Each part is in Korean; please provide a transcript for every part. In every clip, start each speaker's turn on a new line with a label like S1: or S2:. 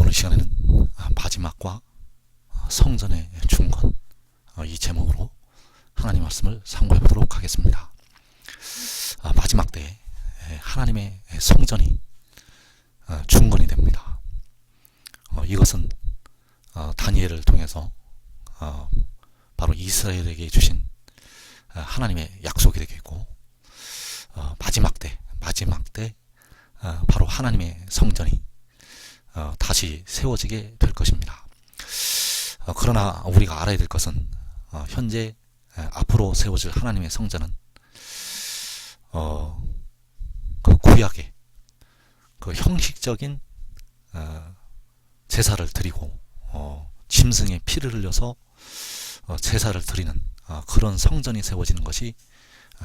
S1: 오늘 시간에는 마지막과 성전의 중건, 이 제목으로 하나님 말씀을 상고해 보도록 하겠습니다. 마지막 때 하나님의 성전이 중건이 됩니다. 이것은 다니엘을 통해서 바로 이스라엘에게 주신 하나님의 약속이 되겠고, 마지막 때 바로 하나님의 성전이 다시 세워지게 될 것입니다. 그러나 우리가 알아야 될 것은 현재 앞으로 세워질 하나님의 성전은 그 구약의 그 형식적인 제사를 드리고 짐승의 피를 흘려서 제사를 드리는 그런 성전이 세워지는 것이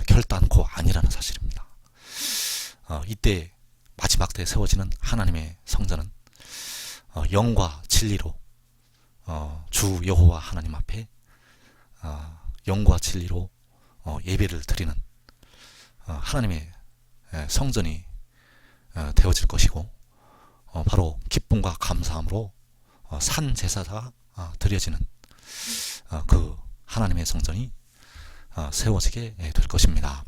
S1: 결단코 아니라는 사실입니다. 이때 마지막 때 세워지는 하나님의 성전은 영과 진리로 주 여호와 하나님 앞에 영과 진리로 예배를 드리는 하나님의 성전이 되어질 것이고, 바로 기쁨과 감사함으로 산 제사가 드려지는 그 하나님의 성전이 세워지게 될 것입니다.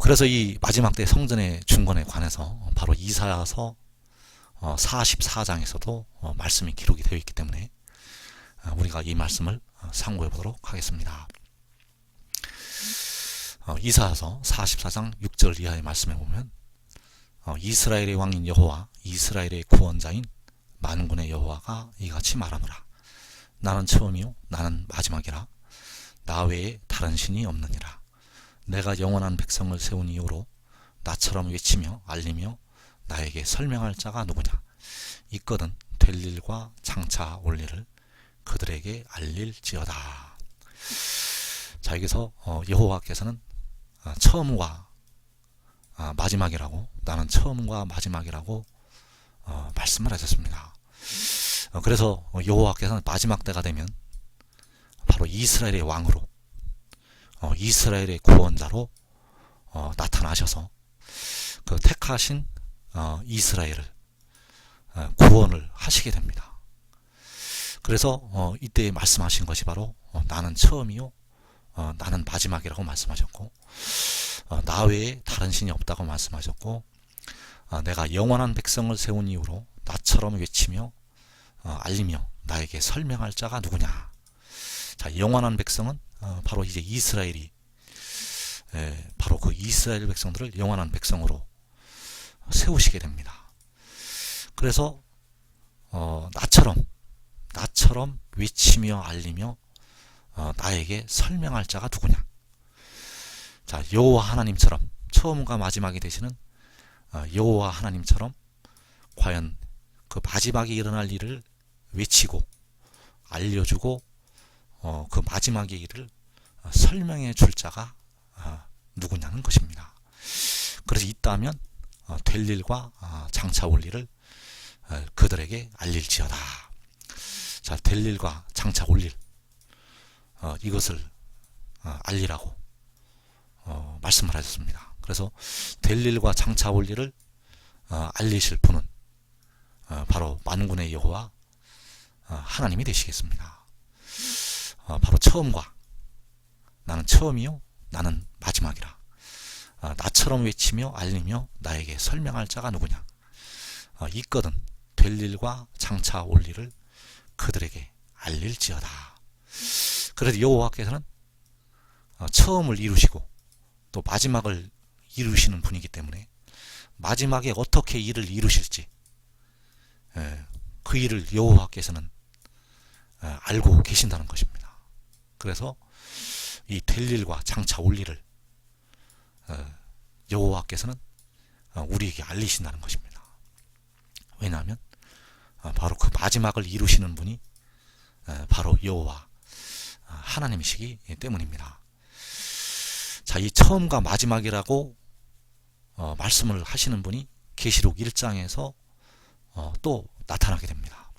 S1: 그래서 이 마지막 때 성전의 중건에 관해서 바로 이사야서 44장에서도 말씀이 기록이 되어 있기 때문에 우리가 이 말씀을 상고해 보도록 하겠습니다. 이사야서 44장 6절 이하의 말씀에 보면, 이스라엘의 왕인 여호와, 이스라엘의 구원자인 만군의 여호와가 이같이 말하노라. 나는 처음이요 나는 마지막이라. 나 외에 다른 신이 없느니라. 내가 영원한 백성을 세운 이후로 나처럼 외치며 알리며 나에게 설명할 자가 누구냐. 있거든 될 일과 장차 올 일을 그들에게 알릴지어다. 자, 여기서 여호와께서는 처음과 마지막이라고, 나는 처음과 마지막이라고 말씀을 하셨습니다. 그래서 여호와께서는 마지막 때가 되면 바로 이스라엘의 왕으로, 이스라엘의 구원자로 나타나셔서 그 택하신 이스라엘을 구원을 하시게 됩니다. 그래서 이때 말씀하신 것이 바로 나는 처음이요 나는 마지막이라고 말씀하셨고, 나 외에 다른 신이 없다고 말씀하셨고, 내가 영원한 백성을 세운 이후로 나처럼 외치며 알리며 나에게 설명할 자가 누구냐. 자, 영원한 백성은 바로 이제 이스라엘이 바로 그 이스라엘 백성들을 영원한 백성으로 세우시게 됩니다. 그래서 나처럼 외치며 알리며 나에게 설명할 자가 누구냐. 자, 여호와 하나님처럼 처음과 마지막이 되시는 여호와 하나님처럼 과연 그 마지막에 일어날 일을 외치고 알려주고 그 마지막의 일을 설명해 줄 자가 누구냐는 것입니다. 그래서 있다면 될 일과 장차 올 일을 그들에게 알릴지어다. 자, 될 일과 장차 올 일, 이것을 알리라고 말씀을 하셨습니다. 그래서 될 일과 장차 올 일을 알리실 분은 바로 만군의 여호와 하나님이 되시겠습니다. 바로 처음과, 나는 처음이요 나는 마지막이라. 나처럼 외치며 알리며 나에게 설명할 자가 누구냐. 있거든 될 일과 장차 올 일을 그들에게 알릴지어다. 그래서 여호와께서는 처음을 이루시고 또 마지막을 이루시는 분이기 때문에 마지막에 어떻게 일을 이루실지 그 일을 여호와께서는 알고 계신다는 것입니다. 그래서 이 될 일과 장차 올 일을 여호와께서는 우리에게 알리신다는 것입니다. 왜냐하면 바로 그 마지막을 이루시는 분이 바로 여호와 하나님이시기 때문입니다. 자, 이 처음과 마지막이라고 말씀을 하시는 분이 계시록 1장에서 또 나타나게 됩니다.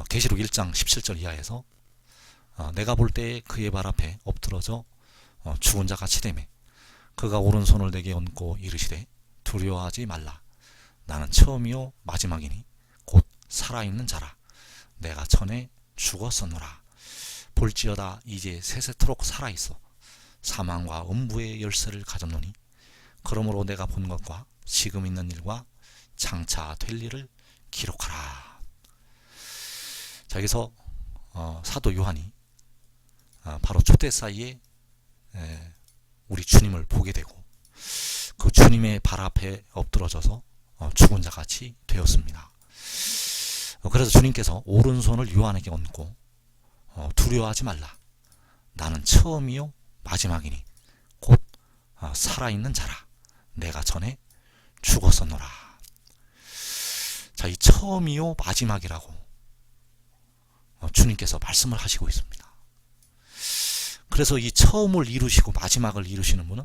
S1: 계시록 1장 17절 이하에서 내가 볼 때에 그의 발 앞에 엎드러져 죽은 자 같이 되매 그가 오른손을 내게 얹고 이르시되 두려워하지 말라. 나는 처음이요 마지막이니 곧 살아있는 자라 내가 전에 죽었었노라. 볼지어다 이제 세세토록 살아있어 사망과 음부의 열쇠를 가졌노니 그러므로 내가 본 것과 지금 있는 일과 장차 될 일을 기록하라. 자, 여기서 사도 요한이 바로 촛대 사이에 우리 주님을 보게 되고 그 주님의 발 앞에 엎드러져서 죽은 자 같이 되었습니다. 그래서 주님께서 오른손을 요한에게 얹고 두려워하지 말라. 나는 처음이요 마지막이니 곧 살아있는 자라. 내가 전에 죽었었노라. 자, 이 처음이요 마지막이라고 주님께서 말씀을 하시고 있습니다. 그래서 이 처음을 이루시고 마지막을 이루시는 분은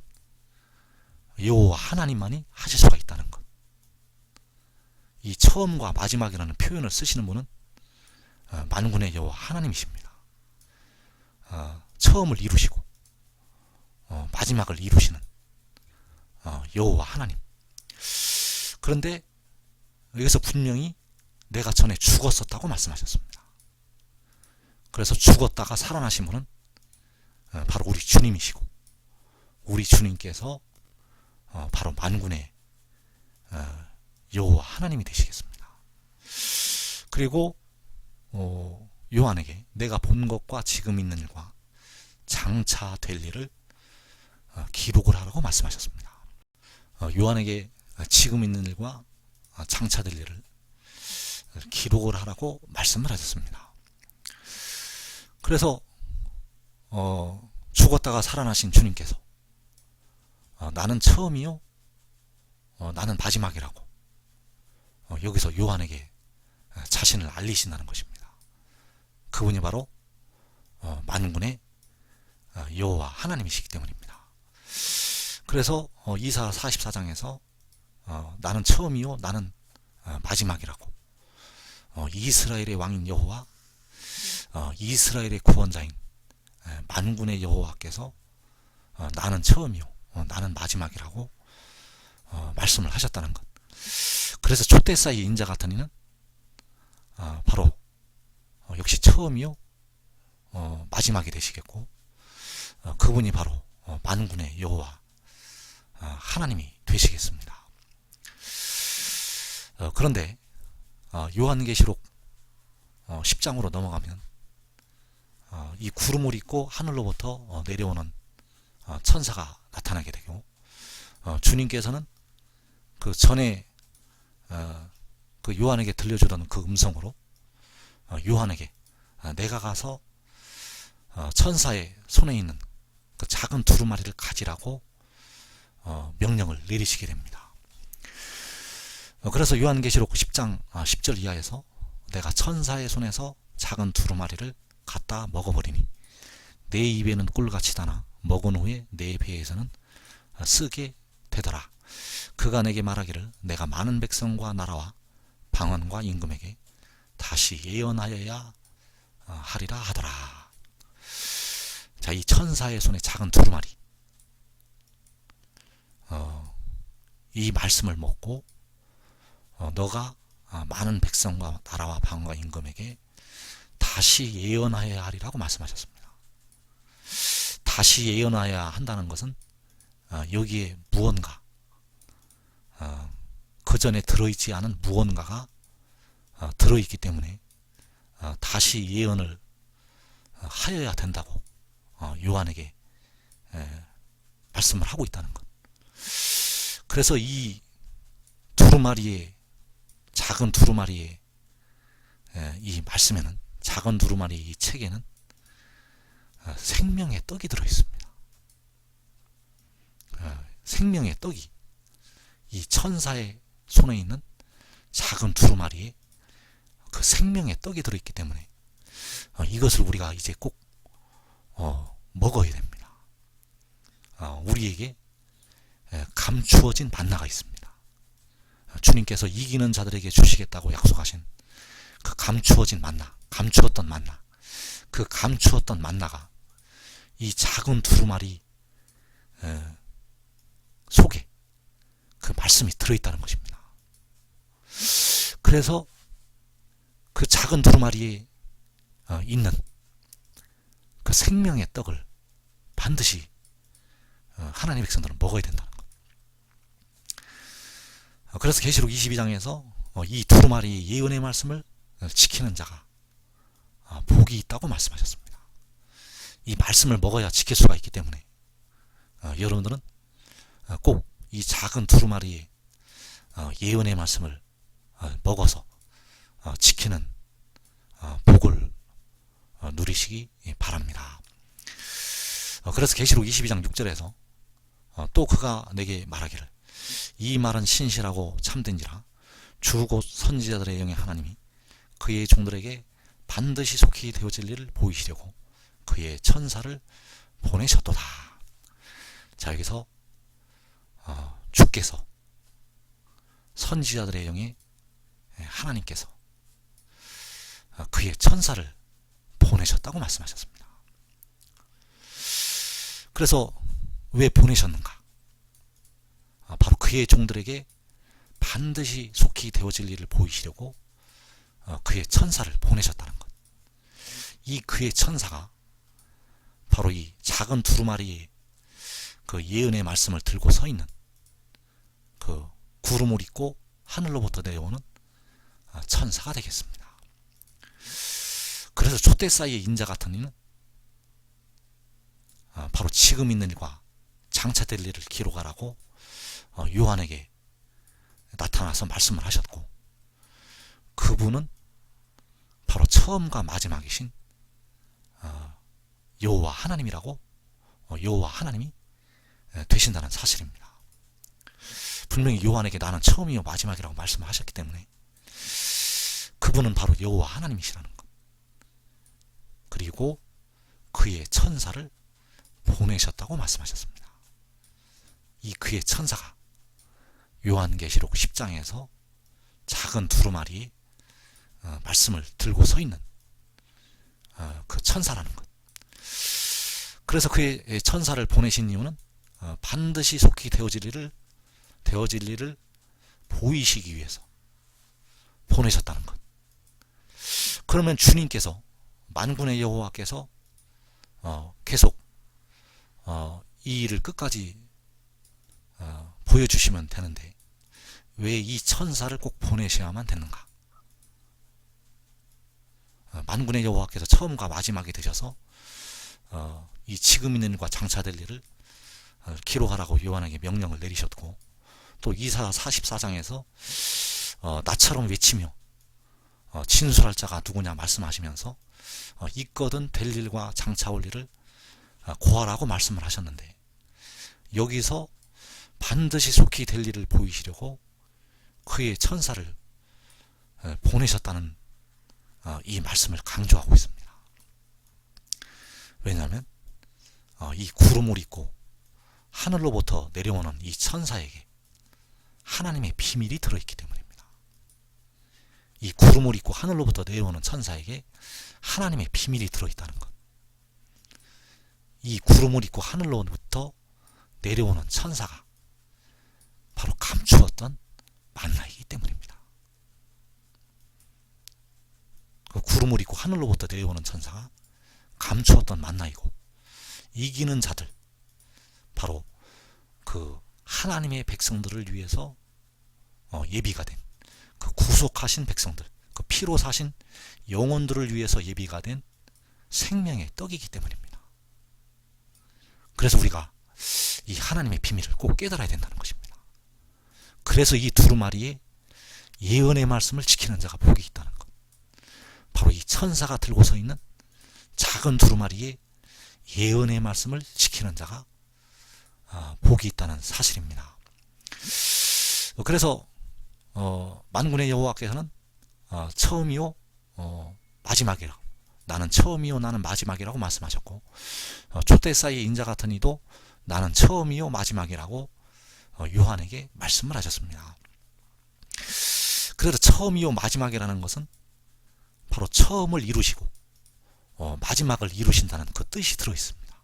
S1: 여호와 하나님만이 하실 수가 있다는 것. 이 처음과 마지막이라는 표현을 쓰시는 분은 만군의 여호와 하나님이십니다. 처음을 이루시고 마지막을 이루시는 여호와 하나님. 그런데 여기서 분명히 내가 전에 죽었었다고 말씀하셨습니다. 그래서 죽었다가 살아나신 분은 바로 우리 주님이시고 우리 주님께서 바로 만군의 여호와 하나님이 되시겠습니다. 그리고 요한에게 내가 본 것과 지금 있는 일과 장차 될 일을 기록을 하라고 말씀하셨습니다. 요한에게 지금 있는 일과 장차 될 일을 기록을 하라고 말씀을 하셨습니다. 그래서 죽었다가 살아나신 주님께서 나는 처음이요 나는 마지막이라고 여기서 요한에게 자신을 알리신다는 것입니다. 그분이 바로 만군의 여호와 하나님이시기 때문입니다. 그래서 이사 44장에서 나는 처음이요 나는 마지막이라고 이스라엘의 왕인 여호와 이스라엘의 구원자인 만군의 여호와께서 나는 처음이요 나는 마지막이라고 말씀을 하셨다는 것. 그래서 촛대사이 인자 같은 이는 바로 역시 처음이요 마지막이 되시겠고 그분이 바로 만군의 여호와 하나님이 되시겠습니다. 그런데 요한계시록 10장으로 넘어가면 이 구름을 입고 하늘로부터 내려오는 천사가 나타나게 되고 주님께서는 그 전에 그 요한에게 들려주던 그 음성으로 요한에게 내가 가서 천사의 손에 있는 그 작은 두루마리를 가지라고 명령을 내리시게 됩니다. 그래서 요한계시록 10장 10절 이하에서 내가 천사의 손에서 작은 두루마리를 갖다 먹어버리니 내 입에는 꿀같이 다나 먹은 후에 내 배에서는 쓰게 되더라. 그가 내게 말하기를 내가 많은 백성과 나라와 방언과 임금에게 다시 예언하여야 하리라 하더라. 자, 이 천사의 손에 작은 두루마리 이 말씀을 먹고 너가 많은 백성과 나라와 방언과 임금에게 다시 예언하여야 하리라고 말씀하셨습니다. 다시 예언하여야 한다는 것은 여기에 무언가 그 전에 들어있지 않은 무언가가 들어있기 때문에 다시 예언을 하여야 된다고 요한에게 말씀을 하고 있다는 것. 그래서 이 두루마리의 작은 두루마리의 이 말씀에는 작은 두루마리 이 책에는 생명의 떡이 들어있습니다. 생명의 떡이 이 천사의 손에 있는 작은 두루마리에 그 생명의 떡이 들어있기 때문에 이것을 우리가 이제 꼭 먹어야 됩니다. 우리에게 감추어진 만나가 있습니다. 주님께서 이기는 자들에게 주시겠다고 약속하신 그 감추어진 만나, 감추었던 만나, 그 감추었던 만나가 이 작은 두루마리 속에 그 말씀이 들어있다는 것입니다. 그래서 그 작은 두루마리에 있는 그 생명의 떡을 반드시 하나님의 백성들은 먹어야 된다는 것. 그래서 계시록 22장에서 이 두루마리의 예언의 말씀을 지키는 자가 복이 있다고 말씀하셨습니다. 이 말씀을 먹어야 지킬 수가 있기 때문에 여러분들은 꼭 이 작은 두루마리의 예언의 말씀을 먹어서 지키는 복을 누리시기 바랍니다. 그래서 계시록 22장 6절에서 또 그가 내게 말하기를 이 말은 신실하고 참된지라 주 곧 선지자들의 영의 하나님이 그의 종들에게 반드시 속히 되어질 일을 보이시려고 그의 천사를 보내셨도다. 자, 여기서 주께서 선지자들의 영의 하나님께서 그의 천사를 보내셨다고 말씀하셨습니다. 그래서 왜 보내셨는가? 바로 그의 종들에게 반드시 속히 되어질 일을 보이시려고 그의 천사를 보내셨다는 것. 이 그의 천사가 바로 이 작은 두루마리의 그 예언의 말씀을 들고 서 있는 그 구름을 입고 하늘로부터 내려오는 천사가 되겠습니다. 그래서 촛대 사이의 인자 같은 이는 바로 지금 있는 일과 장차될 일을 기록하라고 요한에게 나타나서 말씀을 하셨고, 그분은 바로 처음과 마지막이신 여호와 하나님이라고 여호와 하나님이 되신다는 사실입니다. 분명히 요한에게 나는 처음이요 마지막이라고 말씀하셨기 때문에 그분은 바로 여호와 하나님이시라는 것, 그리고 그의 천사를 보내셨다고 말씀하셨습니다. 이 그의 천사가 요한계시록 10장에서 작은 두루마리의 말씀을 들고 서 있는 그 천사라는 것. 그래서 그의 천사를 보내신 이유는 반드시 속히 되어질 일을 보이시기 위해서 보내셨다는 것. 그러면 주님께서, 만군의 여호와께서 계속 이 일을 끝까지 보여주시면 되는데 왜 이 천사를 꼭 보내셔야만 되는가? 만군의 여호와께서 처음과 마지막이 되셔서 이 지금 있는 일과 장차될 일을 기록하라고 요한에게 명령을 내리셨고, 또 이사 44장에서 나처럼 외치며 진술할 자가 누구냐 말씀하시면서 있거든 될 일과 장차 올 일을 고하라고 말씀을 하셨는데, 여기서 반드시 속히 될 일을 보이시려고 그의 천사를 보내셨다는 이 말씀을 강조하고 있습니다. 왜냐하면 이 구름을 입고 하늘로부터 내려오는 이 천사에게 하나님의 비밀이 들어있기 때문입니다. 이 구름을 입고 하늘로부터 내려오는 천사에게 하나님의 비밀이 들어있다는 것. 이 구름을 입고 하늘로부터 내려오는 천사가 바로 감추었던 만나이기 때문입니다. 그 구름을 입고 하늘로부터 내려오는 천사가 감추었던 만나이고, 이기는 자들, 바로 그 하나님의 백성들을 위해서 예비가 된 그 구속하신 백성들, 그 피로 사신 영혼들을 위해서 예비가 된 생명의 떡이기 때문입니다. 그래서 우리가 이 하나님의 비밀을 꼭 깨달아야 된다는 것입니다. 그래서 이 두루마리의 예언의 말씀을 지키는 자가 복이 있다는 것, 바로 이 천사가 들고 서 있는 작은 두루마리의 예언의 말씀을 지키는 자가 복이 있다는 사실입니다. 그래서 만군의 여호와께서는 처음이요 마지막이라고, 나는 처음이요 나는 마지막이라고 말씀하셨고, 촛대 사이의 인자 같은 이도 나는 처음이요 마지막이라고 요한에게 말씀을 하셨습니다. 그래서 처음이요 마지막이라는 것은 바로 처음을 이루시고 마지막을 이루신다는 그 뜻이 들어있습니다.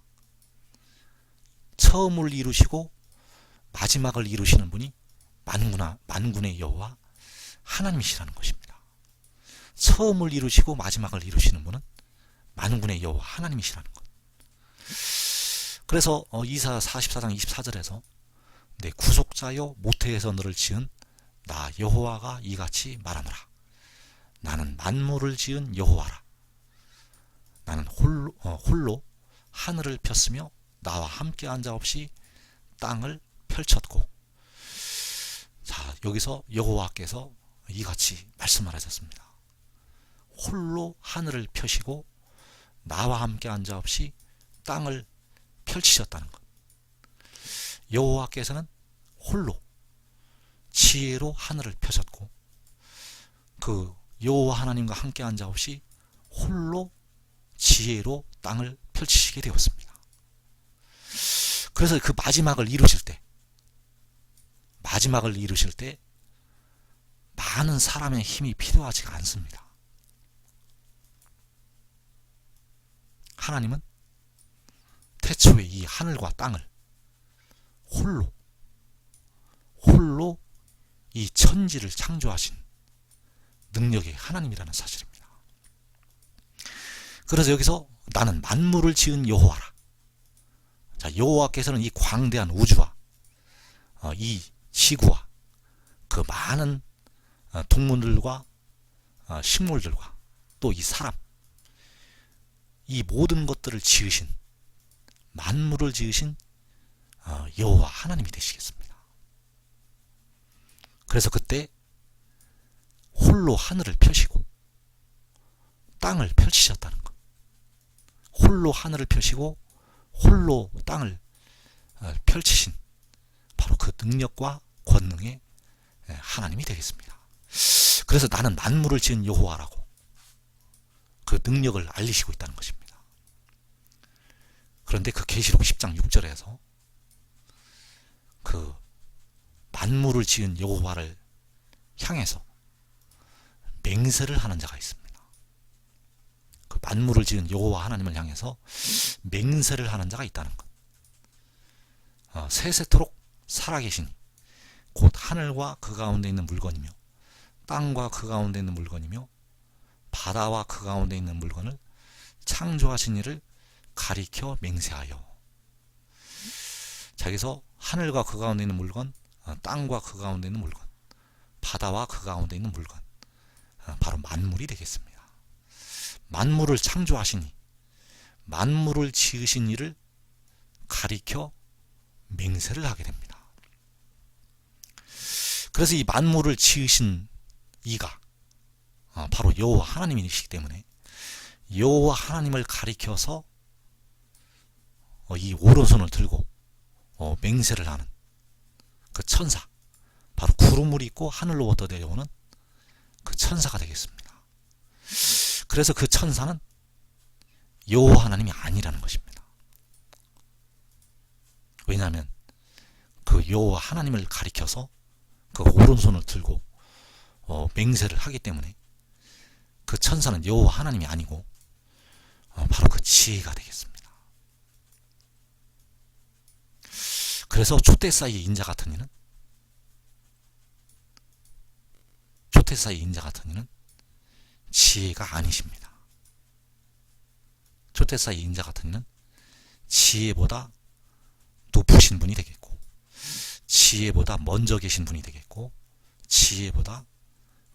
S1: 처음을 이루시고 마지막을 이루시는 분이 만군의 여호와 하나님이시라는 것입니다. 처음을 이루시고 마지막을 이루시는 분은 만군의 여호와 하나님이시라는 것. 그래서 이사야 44장 24절에서 내 구속자여 모태에서 너를 지은 나 여호와가 이같이 말하노라. 나는 만물을 지은 여호와라. 나는 홀로 하늘을 폈으며 나와 함께 한 자 없이 땅을 펼쳤고. 자, 여기서 여호와께서 이같이 말씀을 하셨습니다. 홀로 하늘을 펴시고 나와 함께 한 자 없이 땅을 펼치셨다는 것. 여호와께서는 홀로 지혜로 하늘을 펴셨고, 그 여호와 하나님과 함께 한 자 없이 홀로 지혜로 땅을 펼치시게 되었습니다. 그래서 그 마지막을 이루실 때 많은 사람의 힘이 필요하지가 않습니다. 하나님은 태초에 이 하늘과 땅을 홀로 이 천지를 창조하신 능력의 하나님이라는 사실입니다. 그래서 여기서 나는 만물을 지은 여호와라. 자, 여호와께서는 이 광대한 우주와 이 지구와 그 많은 동물들과 식물들과 또 이 사람, 이 모든 것들을 지으신, 만물을 지으신 여호와 하나님이 되시겠습니다. 그래서 그때 홀로 하늘을 펴시고 땅을 펼치셨다는 것. 홀로 하늘을 펴시고 홀로 땅을 펼치신 바로 그 능력과 권능의 하나님이 되겠습니다. 그래서 나는 만물을 지은 여호와라고 그 능력을 알리시고 있다는 것입니다. 그런데 그 계시록 10장 6절에서 그 만물을 지은 여호와를 향해서 맹세를 하는 자가 있습니다. 그 만물을 지은 여호와 하나님을 향해서 맹세를 하는 자가 있다는 것. 세세토록 살아계시니 곧 하늘과 그 가운데 있는 물건이며 땅과 그 가운데 있는 물건이며 바다와 그 가운데 있는 물건을 창조하신 이를 가리켜 맹세하여. 자, 여기서 하늘과 그 가운데 있는 물건, 땅과 그 가운데 있는 물건, 바다와 그 가운데 있는 물건, 바로 만물이 되겠습니다. 만물을 창조하시니 만물을 지으신 이를 가리켜 맹세를 하게 됩니다. 그래서 이 만물을 지으신 이가 바로 여호와 하나님이시기 때문에 여호와 하나님을 가리켜서 이 오른손을 들고 맹세를 하는 그 천사, 바로 구름을 입고 하늘로부터 내려오는 그 천사가 되겠습니다. 그래서 그 천사는 여호와 하나님이 아니라는 것입니다. 왜냐하면 그 여호와 하나님을 가리켜서 그 오른손을 들고 맹세를 하기 때문에 그 천사는 여호와 하나님이 아니고 바로 그 지혜가 되겠습니다. 그래서 촛대사이의 인자 같은 이는 지혜가 아니십니다. 촛대사이의 인자 같은 이는 지혜보다 높으신 분이 되겠고, 지혜보다 먼저 계신 분이 되겠고, 지혜보다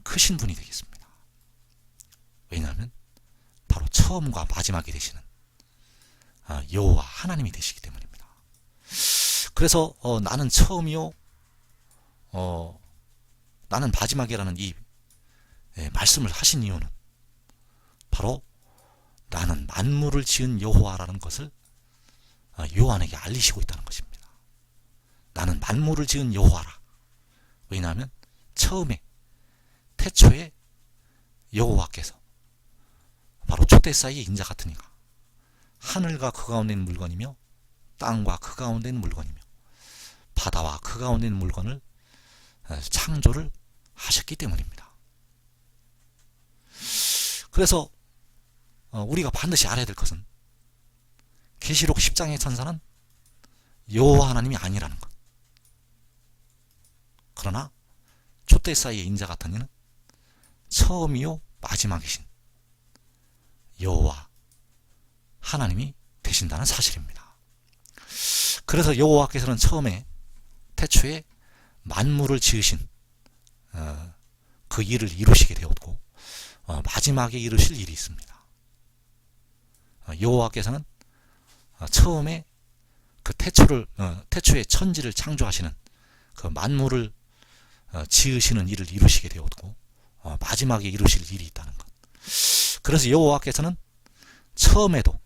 S1: 크신 분이 되겠습니다. 왜냐하면 바로 처음과 마지막이 되시는 여호와 하나님이 되시기 때문입니다. 그래서 나는 처음이요 나는 마지막이라는 이 말씀을 하신 이유는 바로 나는 만물을 지은 여호와라는 것을 요한에게 알리시고 있다는 것입니다. 나는 만물을 지은 여호와라. 왜냐하면 처음에 태초에 여호와께서 바로 촛대사이의 인자 같은 이가 하늘과 그 가운데 있는 물건이며 땅과 그 가운데 있는 물건이며 바다와 그 가운데 있는 물건을 창조를 하셨기 때문입니다. 그래서 우리가 반드시 알아야 될 것은 계시록 10장의 천사는 여호와 하나님이 아니라는 것. 그러나 촛대 사이의 인자 같은 이는 처음이요 마지막이신 여호와 하나님이 되신다는 사실입니다. 그래서 여호와께서는 처음에 태초에 만물을 지으신 그 일을 이루시게 되었고 마지막에 이루실 일이 있습니다. 여호와께서는 처음에 그 태초에 천지를 창조하시는 그 만물을 지으시는 일을 이루시게 되었고 마지막에 이루실 일이 있다는 것. 그래서 여호와께서는 처음에도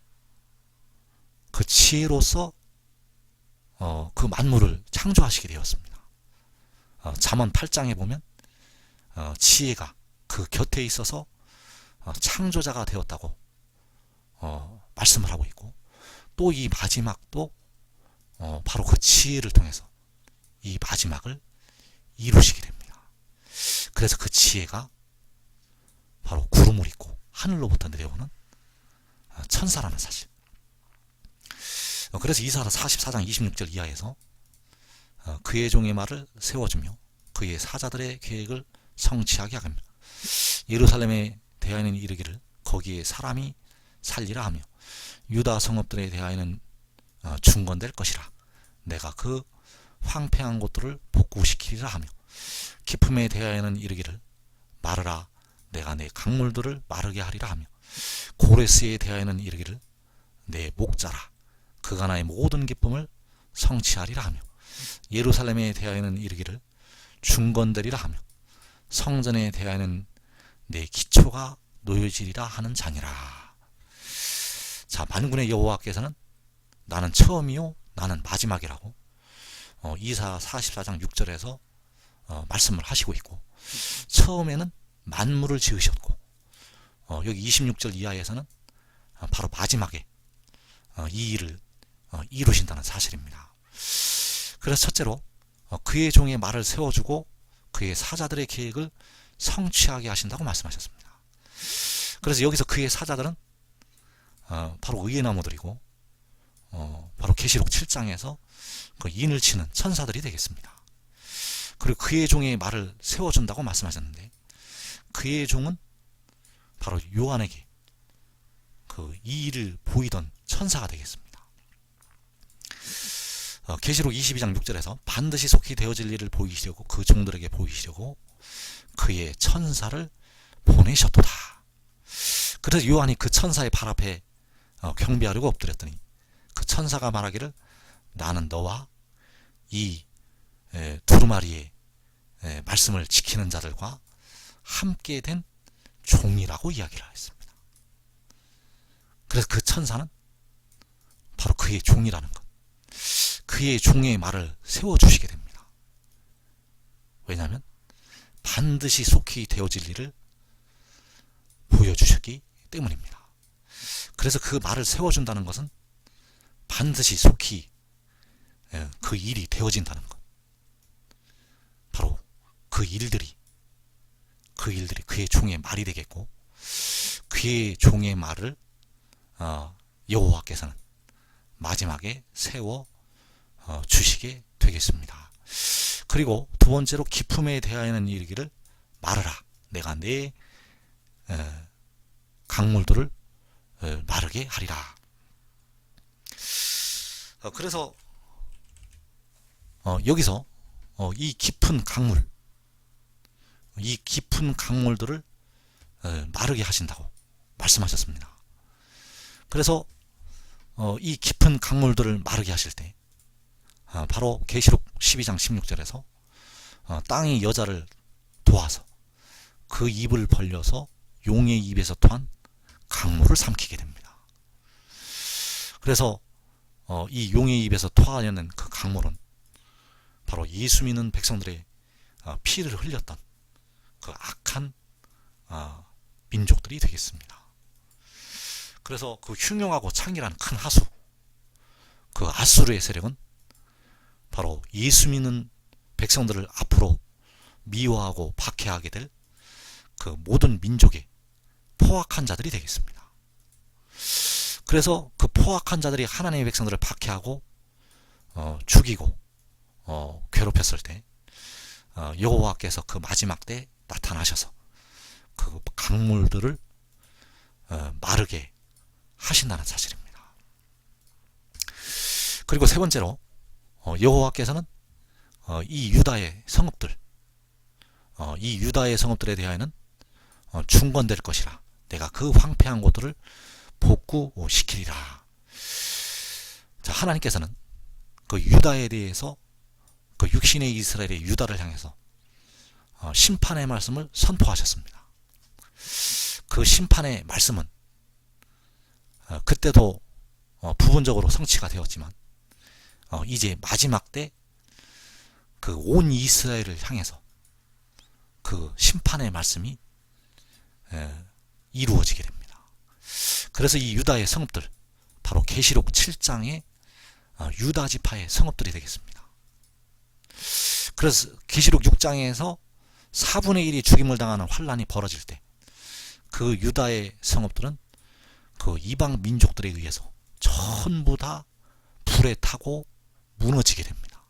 S1: 그 지혜로서 그 만물을 창조하시게 되었습니다. 잠언 8장에 보면 지혜가 그 곁에 있어서 창조자가 되었다고 말씀을 하고 있고, 또 이 마지막도 바로 그 지혜를 통해서 이 마지막을 이루시게 됩니다. 그래서 그 지혜가 바로 구름을 잇고 하늘로부터 내려오는 천사라는 사실. 그래서 이사야 44장 26절 이하에서 그의 종의 말을 세워주며 그의 사자들의 계획을 성취하게 하며 예루살렘에 대하여는 이르기를 거기에 사람이 살리라 하며 유다 성읍들에 대하여는 중건될 것이라. 내가 그 황폐한 곳들을 복구시키리라 하며 깊음에 대하여는 이르기를 마르라. 내가 내 강물들을 마르게 하리라 하며 고레스에 대하여는 이르기를 내 목자라. 그가 나의 모든 기쁨을 성취하리라 하며 예루살렘에 대하여는 이르기를 중건되리라 하며 성전에 대하여는 내 기초가 놓여지리라 하는 자니라. 자, 만군의 여호와께서는 나는 처음이요 나는 마지막이라고 이사야 44장 6절에서 말씀을 하시고 있고, 처음에는 만물을 지으셨고 여기 26절 이하에서는 바로 마지막에 이 일을 이루신다는 사실입니다. 그래서 첫째로 그의 종의 말을 세워주고 그의 사자들의 계획을 성취하게 하신다고 말씀하셨습니다. 그래서 여기서 그의 사자들은 바로 의의 나무들이고 바로 계시록 7장에서 그 인을 치는 천사들이 되겠습니다. 그리고 그의 종의 말을 세워준다고 말씀하셨는데, 그의 종은 바로 요한에게 그 이 일을 보이던 천사가 되겠습니다. 계시록 22장 6절에서 반드시 속히 되어질 일을 보이시려고 그 종들에게 보이시려고 그의 천사를 보내셨도다. 그래서 요한이 그 천사의 발 앞에 경배하려고 엎드렸더니 그 천사가 말하기를 나는 너와 이 두루마리의 말씀을 지키는 자들과 함께 된 종이라고 이야기를 했습니다. 그래서 그 천사는 바로 그의 종이라는 것, 그의 종의 말을 세워주시게 됩니다. 왜냐하면 반드시 속히 되어질 일을 보여주셨기 때문입니다. 그래서 그 말을 세워준다는 것은 반드시 속히 그 일이 되어진다는 것, 바로 그 일들이 그의 종의 말이 되겠고, 그의 종의 말을 여호와께서는 마지막에 세워 주시게 되겠습니다. 그리고 두 번째로 기품에 대하여는 이르기를 마르라. 내가 내 강물들을 마르게 하리라. 그래서 여기서 이 깊은 강물들을 마르게 하신다고 말씀하셨습니다. 그래서 이 깊은 강물들을 마르게 하실 때 바로 계시록 12장 16절에서 땅이 여자를 도와서 그 입을 벌려서 용의 입에서 토한 강물을 삼키게 됩니다. 그래서 이 용의 입에서 토하려는 그 강물은 바로 예수 믿는 백성들의 피를 흘렸던 그 악한 민족들이 되겠습니다. 그래서 그 흉용하고 창이라는 큰 하수, 그 아수르의 세력은 바로 예수 믿는 백성들을 앞으로 미워하고 박해하게 될 그 모든 민족의 포악한 자들이 되겠습니다. 그래서 그 포악한 자들이 하나님의 백성들을 박해하고 죽이고 괴롭혔을 때 여호와께서 그 마지막 때 나타나셔서 그 강물들을 마르게 하신다는 사실입니다. 그리고 세 번째로 여호와께서는 이 유다의 성읍들, 이 유다의 성읍들에 대하여는 중건될 것이라. 내가 그 황폐한 곳들을 복구시키리라. 자, 하나님께서는 그 유다에 대해서 그 육신의 이스라엘의 유다를 향해서 심판의 말씀을 선포하셨습니다. 그 심판의 말씀은 그때도 부분적으로 성취가 되었지만 이제 마지막 때 그 온 이스라엘을 향해서 그 심판의 말씀이 이루어지게 됩니다. 그래서 이 유다의 성읍들, 바로 계시록 7장의 유다 지파의 성읍들이 되겠습니다. 그래서 계시록 6장에서 4분의 1이 죽임을 당하는 환란이 벌어질 때 그 유다의 성읍들은 그 이방 민족들에 의해서 전부 다 불에 타고 무너지게 됩니다.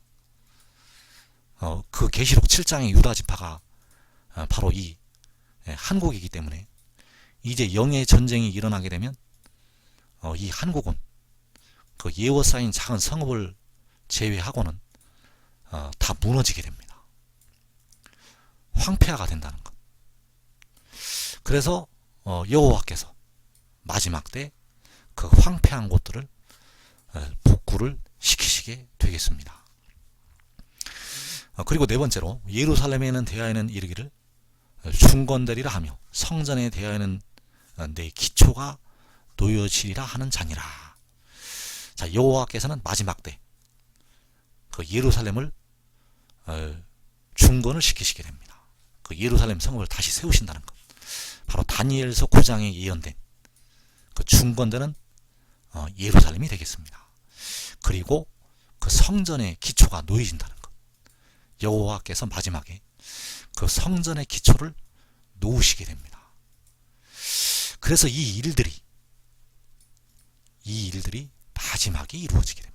S1: 그 계시록 7장의 유다 지파가 바로 이 한국이기 때문에 이제 영의 전쟁이 일어나게 되면 이 한국은 그 예워싸인 작은 성읍을 제외하고는 다 무너지게 됩니다. 황폐화가 된다는 것. 그래서 여호와께서 마지막 때 그 황폐한 곳들을 복구를 시키시게 되겠습니다. 그리고 네 번째로 예루살렘에는 대하여는 이르기를 중건되리라 하며 성전에 대하여는 내 기초가 놓여지리라 하는 자니라. 자, 여호와께서는 마지막 때 그 예루살렘을 중건을 시키시게 됩니다. 그 예루살렘 성읍을 다시 세우신다는 것. 바로 다니엘서 9장에 예언된 그 중건되는 예루살렘이 되겠습니다. 그리고 그 성전의 기초가 놓여진다는 것. 여호와께서 마지막에 그 성전의 기초를 놓으시게 됩니다. 그래서 이 일들이 마지막에 이루어지게 됩니다.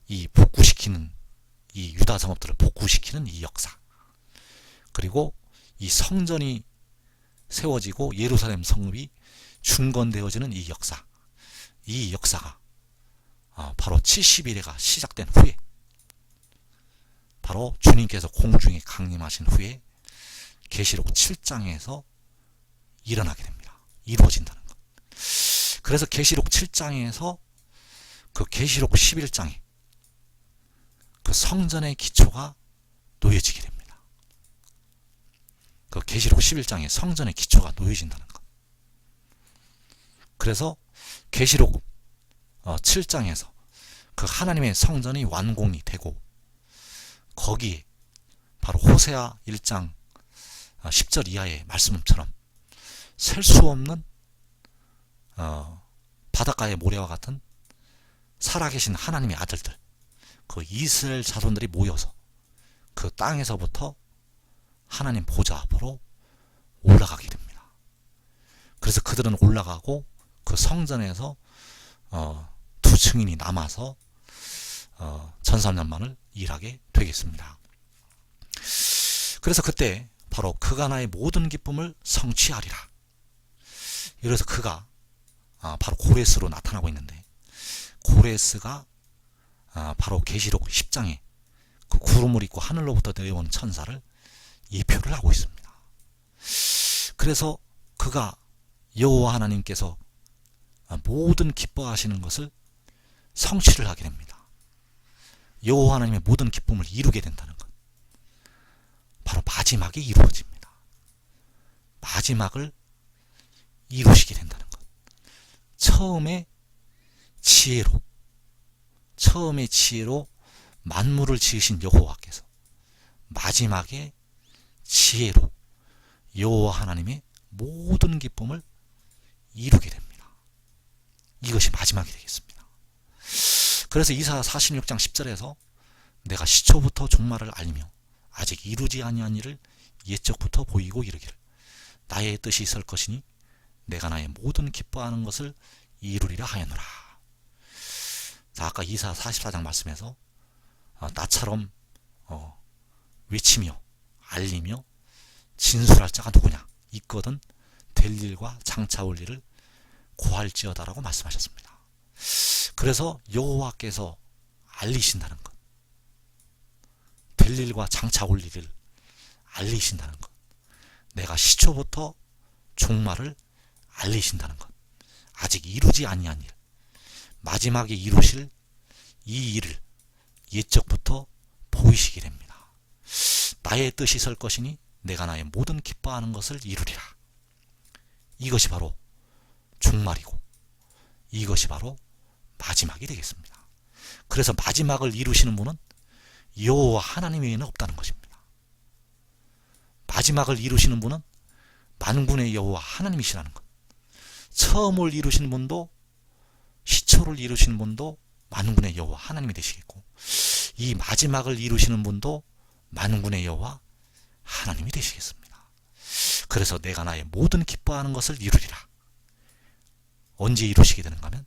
S1: 이 복구시키는, 이 유다 성읍들을 복구시키는 이 역사, 그리고 이 성전이 세워지고 예루살렘 성읍이 중건되어지는 이 역사가 바로 70일회가 시작된 후에, 바로 주님께서 공중에 강림하신 후에 계시록 7장에서 일어나게 됩니다. 이루어진다는 것. 그래서 계시록 7장에서 그 계시록 11장에 그 성전의 기초가 놓여지게 됩니다. 그 계시록 11장에 성전의 기초가 놓여진다는 것. 그래서 계시록 7장에서 그 하나님의 성전이 완공이 되고, 거기에 바로 호세아 1장 10절 이하의 말씀처럼 셀 수 없는 바닷가의 모래와 같은 살아계신 하나님의 아들들, 그 이스라엘 자손들이 모여서 그 땅에서부터 하나님 보좌 앞으로 올라가게 됩니다. 그래서 그들은 올라가고 그 성전에서 두 증인이 남아서 1300년만을 일하게 되겠습니다. 그래서 그때 바로 그가 나의 모든 기쁨을 성취하리라. 이래서 그가 바로 고레스로 나타나고 있는데, 고레스가 바로 계시록 10장에 그 구름을 입고 하늘로부터 내려온 천사를 예표를 하고 있습니다. 그래서 그가 여호와 하나님께서 모든 기뻐하시는 것을 성취를 하게 됩니다. 여호와 하나님의 모든 기쁨을 이루게 된다는 것. 바로 마지막에 이루어집니다. 마지막을 이루시게 된다는 것. 처음에 지혜로 만물을 지으신 여호와께서 마지막에 지혜로 여호와 하나님의 모든 기쁨을 이루게 됩니다. 이것이 마지막이 되겠습니다. 그래서 이사야 46장 10절에서 내가 시초부터 종말을 알리며 아직 이루지 아니한 일을 옛적부터 보이고 이르기를 나의 뜻이 있을 것이니 내가 나의 모든 기뻐하는 것을 이루리라 하였노라. 자, 아까 이사야 44장 말씀에서 나처럼 외치며 알리며 진술할 자가 누구냐? 있거든 될 일과 장차 올 일을 고할지어다라고 말씀하셨습니다. 그래서 여호와께서 알리신다는 것, 될 일과 장차 올 일을 알리신다는 것, 내가 시초부터 종말을 알리신다는 것, 아직 이루지 아니한 일, 마지막에 이루실 이 일을 옛적부터 보이시게 됩니다. 나의 뜻이 설 것이니 내가 나의 모든 기뻐하는 것을 이루리라. 이것이 바로 종말이고 이것이 바로 마지막이 되겠습니다. 그래서 마지막을 이루시는 분은 여호와 하나님 외에는 없다는 것입니다. 마지막을 이루시는 분은 만군의 여호와 하나님이시라는 것. 처음을 이루시는 분도 시초를 이루시는 분도 만군의 여호와 하나님이 되시겠고, 이 마지막을 이루시는 분도 만군의 여호와 하나님이 되시겠습니다. 그래서 내가 나의 모든 기뻐하는 것을 이루리라. 언제 이루시게 되는가 하면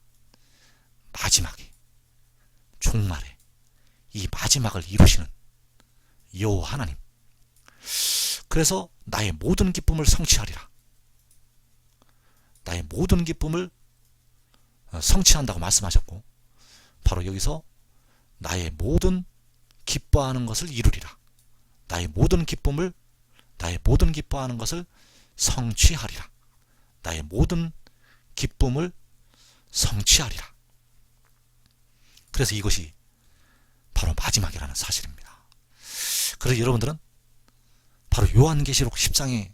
S1: 마지막에, 종말에 이 마지막을 이루시는 여호와 하나님. 그래서 나의 모든 기쁨을 성취하리라. 나의 모든 기쁨을 성취한다고 말씀하셨고, 바로 여기서 나의 모든 기뻐하는 것을 이루리라. 나의 모든 기뻐하는 것을 성취하리라. 나의 모든 기쁨을 성취하리라. 그래서 이것이 바로 마지막이라는 사실입니다. 그래서 여러분들은 바로 요한계시록 10장의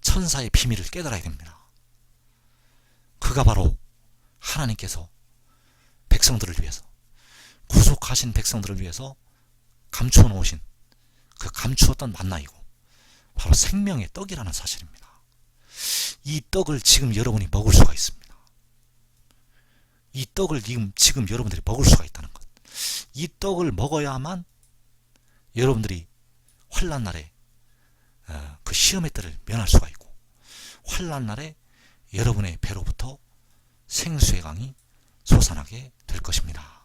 S1: 천사의 비밀을 깨달아야 됩니다. 그가 바로 하나님께서 백성들을 위해서, 구속하신 백성들을 위해서 감추어 놓으신 그 감추었던 만나이고 바로 생명의 떡이라는 사실입니다. 이 떡을 지금 여러분이 먹을 수가 있습니다. 이 떡을 지금 여러분들이 먹을 수가 있다는 것. 이 떡을 먹어야만 여러분들이 환난날에 그 시험의 때를 면할 수가 있고, 환난날에 여러분의 배로부터 생수의 강이 솟아나게 될 것입니다.